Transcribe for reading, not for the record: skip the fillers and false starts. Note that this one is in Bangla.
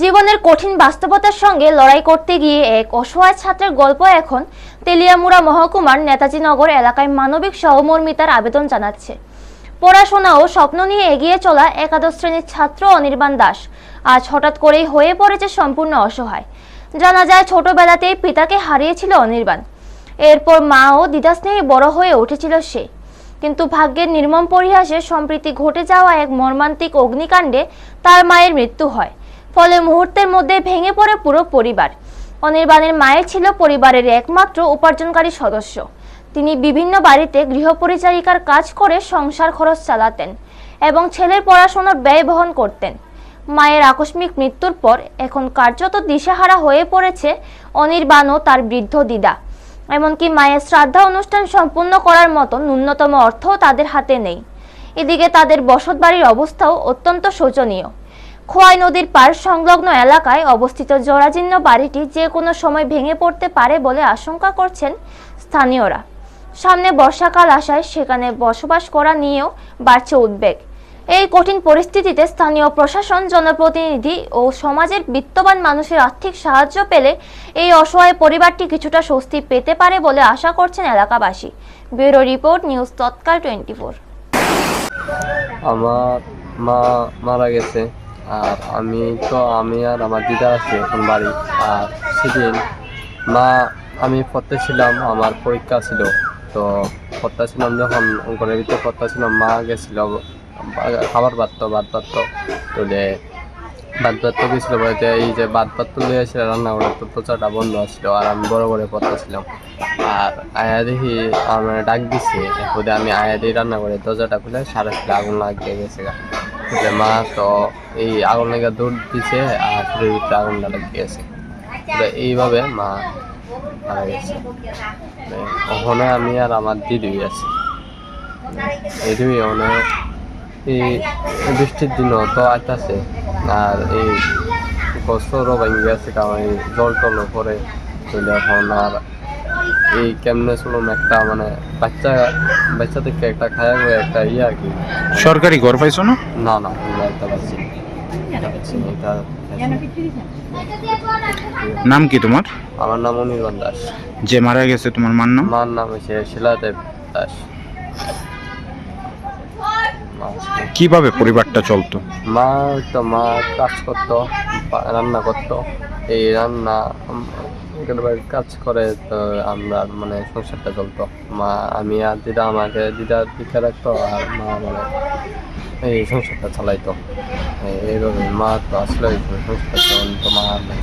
জীবনের কঠিন বাস্তবতার সঙ্গে লড়াই করতে গিয়ে এক অসহায় ছাত্রের গল্প এখন তেলিয়ামুড়া মহকুমার নেতাজিনগর এলাকায় মানবিক সহমর্মিতার আবেদন জানাচ্ছে। পড়াশোনা ও স্বপ্ন নিয়ে এগিয়ে চলা একাদশ শ্রেণীর ছাত্র অনির্বাণ দাস আজ হঠাৎ করেই হয়ে পড়েছে সম্পূর্ণ অসহায়। জানা যায় ছোটবেলাতেই পিতাকে হারিয়েছিল অনির্বাণ। এরপর মা ও দিদাস্নেহে বড় হয়ে উঠেছিল সে। কিন্তু ভাগ্যের নির্মম পরিহাসে সম্প্রতি ঘটে যাওয়া এক মর্মান্তিক অগ্নিকাণ্ডে তার মায়ের মৃত্যু হয়। ফলে মুহূর্তের মধ্যে ভেঙে পড়ে পুরো পরিবার। অনির্বাণের মায়ের ছিল পরিবারের একমাত্র উপার্জনকারী সদস্য। তিনি বিভিন্ন বাড়িতে গৃহপরিচারিকার কাজ করে সংসার খরচ চালাতেন এবং ছেলের পড়াশোনার ব্যয় বহন করতেন। মায়ের আকস্মিক মৃত্যুর পর এখন কার্যত দিশেহারা হয়ে পড়েছে অনির্বাণ ও তার বৃদ্ধ দিদা। এমনকি মায়ের শ্রাদ্ধা অনুষ্ঠান সম্পূর্ণ করার মতো ন্যূনতম অর্থও তাদের হাতে নেই। এদিকে তাদের বসতবাড়ির অবস্থাও অত্যন্ত শোচনীয়। খোয়াই নদীর পার সংলগ্ন এলাকায় অবস্থিত জরাজীর্ণ বাড়িটি যে কোনো সময় ভেঙে পড়তে পারে বলে আশঙ্কা করছেন স্থানীয়রা। সামনে বর্ষাকাল আসায় সেখানে বসবাস করা নিয়েও বাড়ছে উদ্বেগ। এই কঠিন পরিস্থিতিতে স্থানীয় প্রশাসন, জনপ্রতিনিধি ও সমাজের বিত্তবান মানুষের আর্থিক সাহায্য পেলে এই অসহায় পরিবারটি কিছুটা স্বস্তি পেতে পারে বলে আশা করছেন এলাকাবাসী। ব্যুরো রিপোর্ট, নিউজ তৎকাল 24। আমার মা মারা গেছে, আর আমি আর আমার দিদা আছি এখন বাড়ি। আর সেদিন আমি পড়তেছিলাম, আমার পরীক্ষা ছিল, তো পড়তেছিলাম যখন ঘরের ভিতরে পড়তেছিলাম, মা গেছিল খাবার ভাত পারতো তুলে ভাত গেছিলো বলতে, এই যে ভাত তুলে এসে রান্না করে তো প্রচারটা বন্ধ আসছিল, আর আমি বড় করে পড়তেছিলাম। আর আয়া দেখি আমার ডাক দিচ্ছে, এরপরে আমি আয়া দিয়ে রান্না করে দরজাটা খুলে সারা আগুন লাগিয়ে গেছে। মা তো এই আগুন লেগে দৌড় দিছে, আর শরীর ভিতরে আগুনটা লাগিয়ে গেছে। এইভাবে মা মারা গেছে। ওখানে আমি আর আমার দিদি আছি। এই দুই অনেক এই বৃষ্টির দিনও তো আইতাছে, আর এই বছরও ভেঙে গেছে, কারণ এই জল টল পরে চলে। এখন আর এই কেমনে চলুন, একটা মানে বাচ্চা থেকে একটা খায়া গিয়ে একটা আর কি। সরকারি ঘর পাইছো না? না না, এটা পাচ্ছি এটা। নাম কি তোমার? আমার নাম অনির্বাণ দাস। যে মারা গেছে তোমার মার নাম? মার নাম হচ্ছে শিলাদেব দাস। কিভাবে পরিবারটা চলতো? মা কাজ করতো, রান্না করতো। এই রান্না কাজ করে তো আমরা মানে সংসারটা চলতো। আমি আর দিদা দিকে রাখতো, আর মা মানে এই সংসারটা চালাইতো। এইভাবে মা তো আসলে সংসারটা চলতো, মা আর নাই।